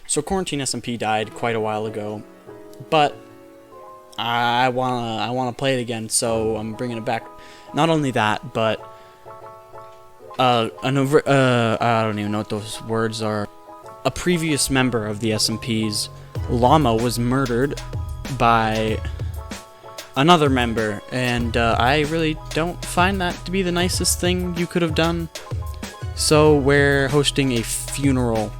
So QuarantineSMP died quite a while ago, but I wanna play it again, so I'm bringing it back. Not only that, but I don't even know what those words are. A previous member of the SMPs, Llamma, was murdered by another member, and I really don't find that to be the nicest thing you could have done. So we're hosting a funeral.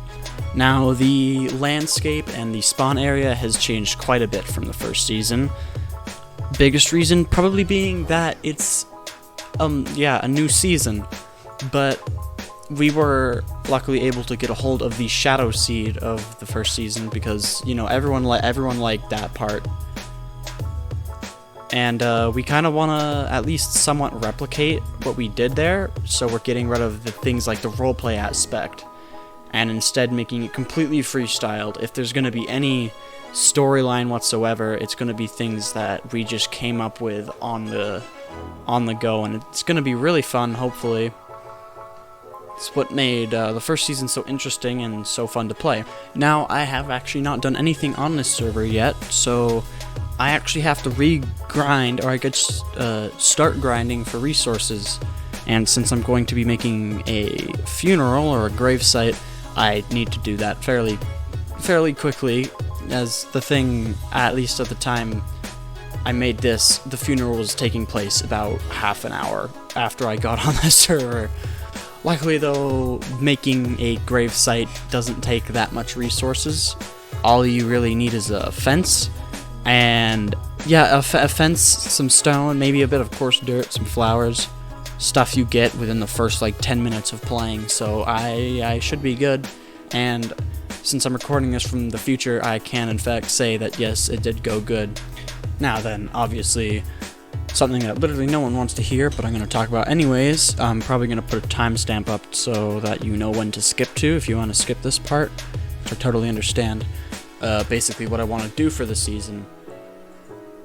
Now, the landscape and the spawn area has changed quite a bit from the first season. Biggest reason probably being that it's, a new season. But we were luckily able to get a hold of the shadow seed of the first season because, you know, everyone liked that part. And we kind of want to at least somewhat replicate what we did there, so we're getting rid of the things like the roleplay aspect, and instead making it completely freestyled. If there's going to be any storyline whatsoever, it's going to be things that we just came up with on the go, and it's going to be really fun, hopefully. It's what made the first season so interesting and so fun to play. Now, I have actually not done anything on this server yet, so I actually have to re-grind, or I could start grinding for resources. And since I'm going to be making a funeral or a gravesite, I need to do that fairly quickly, as the thing, at least at the time I made this, the funeral was taking place about half an hour after I got on the server. Luckily though, making a gravesite doesn't take that much resources. All you really need is a fence, and yeah, a fence, some stone, maybe a bit of coarse dirt, some flowers. Stuff you get within the first like 10 minutes of playing, so I should be good. And since I'm recording this from the future, I can in fact say that yes, it did go good. Now then, obviously, something that literally no one wants to hear, but I'm going to talk about anyways. I'm probably going to put a timestamp up so that you know when to skip to if you want to skip this part, which I totally understand. Basically what I want to do for the season,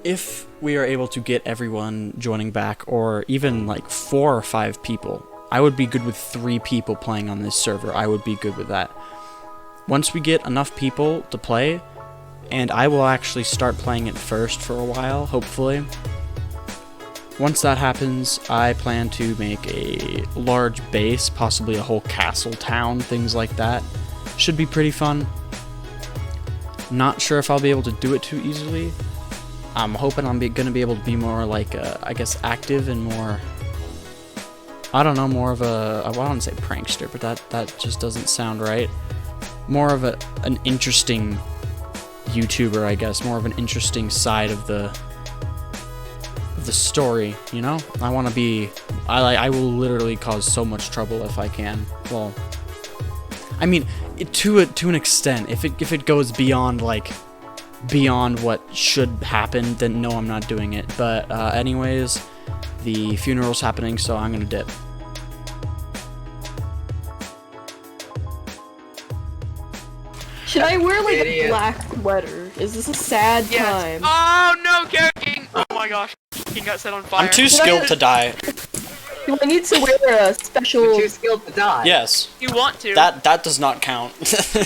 if we are able to get everyone joining back, or even like 4 or 5 people, I would be good with 3 people playing on this server. I would be good with that. Once we get enough people to play, and I will actually start playing it first for a while, hopefully. Once that happens, I plan to make a large base, possibly a whole castle town, things like that. Should be pretty fun. Not sure if I'll be able to do it too easily. I'm hoping I'm gonna be able to be more like, I guess, active and more, I don't know, more of a, I don't say prankster, but that just doesn't sound right. More of an interesting YouTuber, I guess, more of an interesting side of the story, you know? I want to be, I will literally cause so much trouble if I can. Well, I mean, to an extent, if it goes beyond what should happen, then no, I'm not doing it. But anyways, the funeral's happening, so I'm gonna dip. Should I wear like a black sweater? Is this a sad time? Oh no, King! Oh my gosh, King got set on fire. I'm too skilled to die. Do I need to wear a special? You're too skilled to die. Yes. You want to? That does not count.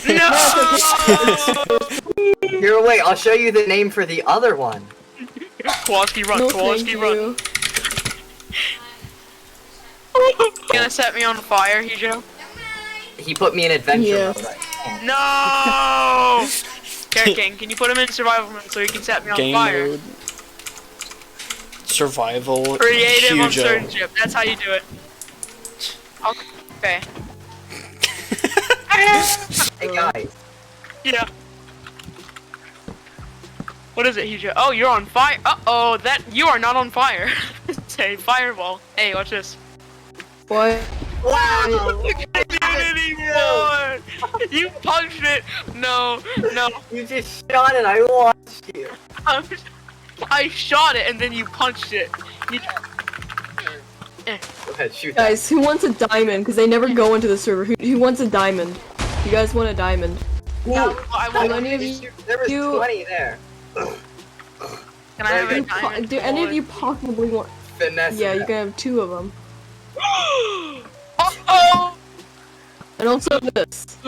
No! Here, wait, I'll show you the name for the other one. Kowalski run, No, Kowalski thank run. you. You gonna set me on fire, Hijo? He put me in adventure Yes. mode. No! King, can you put him in survival mode so he can set me on Game fire? mode. Survival. Creative Hugo. uncertainty. That's how you do it. Okay. Hey guys, Yeah. What is it, Hijo? Oh, you're on fire. Uh-oh, you are not on fire. It's a fireball. Hey, watch this. What? wow! You can't do it anymore! You punched it! No, no. You just shot it, I watched you. I shot it and then you punched it. You... Go ahead, shoot that. Guys, who wants a diamond? Because they never go into the server. Who wants a diamond? You guys want a diamond? No, I Will want. any of you? There was you- 20 there. Can I have a diamond? Do any of you possibly want? Finesse. Yeah, you can have 2 of them. Uh-oh! And also this.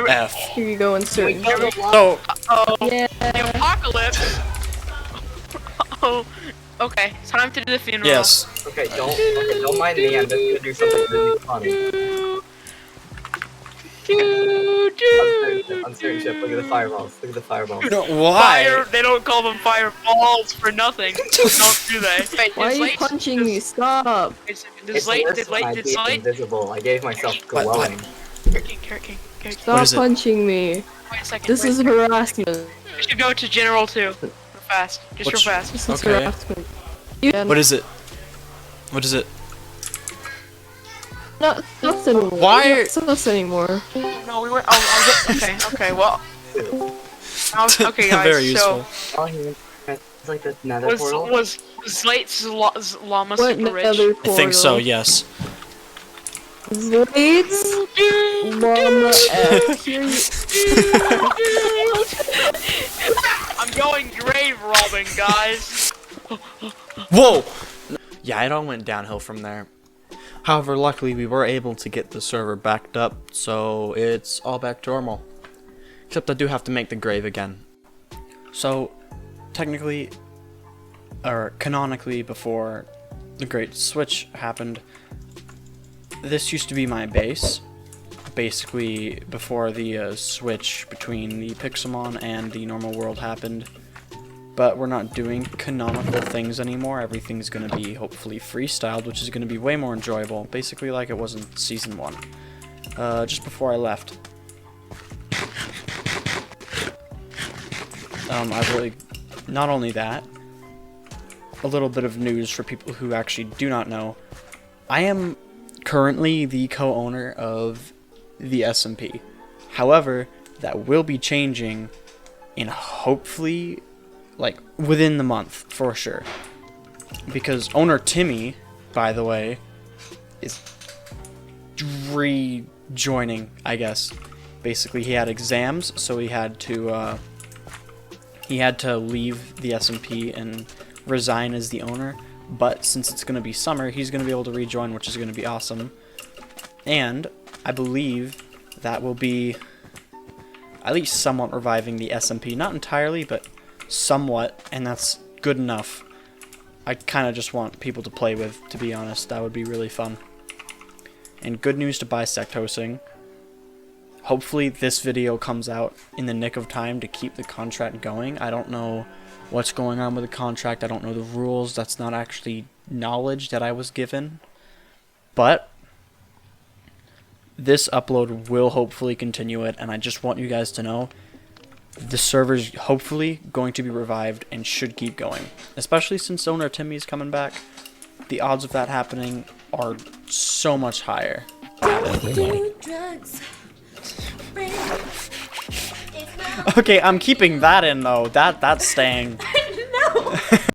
F. Here you go, insert. So, Oh, Yeah. the apocalypse. Oh, okay. Time to do the funeral. yes. Okay, don't mind me. I'm just gonna do something really funny. Uncertain ship. Look at the fireballs. Look at the fireballs. Why? Fire. They don't call them fireballs for nothing. Don't do they? Wait, Why are you Zlates- punching me? Stop. Did It's Zlates? worse Did when I Zlates? be invisible. I gave myself What? glowing. King. Stop is it? punching me. Wait a second. This is harassment. We should go to General 2. Real fast. Just real fast. This is Okay. harassment. You What is it? What is it? not sus anymore. Why are- Not sus anymore. No, we were. Okay, well. Okay, guys. Very useful. So, Oh, here. It's like the nether was portal. Zlates' llama What super rich? nether I portal? think so, yes. Zlates? Llama F. Here you- I'm going grave robbing, guys. Whoa! Yeah, it all went downhill from there. However, luckily we were able to get the server backed up, so it's all back to normal. Except I do have to make the grave again. So, technically, or canonically before the Great Switch happened, this used to be my base. Basically, before the switch between the Pixelmon and the normal world happened. But we're not doing canonical things anymore. Everything's going to be hopefully freestyled, which is going to be way more enjoyable. Basically like it was in Season 1. Just before I left. I really... Not only that, a little bit of news for people who actually do not know. I am currently the co-owner of the SMP. However, that will be changing in hopefully... like, within the month, for sure. Because owner Timmy, by the way, is rejoining, I guess. Basically, he had exams, so he had to leave the SMP and resign as the owner. But since it's going to be summer, he's going to be able to rejoin, which is going to be awesome. And I believe that will be at least somewhat reviving the SMP. Not entirely, but somewhat, and that's good enough. I kind of just want people to play with, to be honest. That would be really fun. And good news to Bisect hosting. Hopefully this video comes out in the nick of time to keep the contract going. I don't know what's going on with the contract. I don't know the rules. That's not actually knowledge that I was given. But this upload will hopefully continue it, and I just want you guys to know the server's hopefully going to be revived and should keep going. Especially since owner Timmy's coming back. The odds of that happening are so much higher. Okay, I'm keeping that in though. That's staying.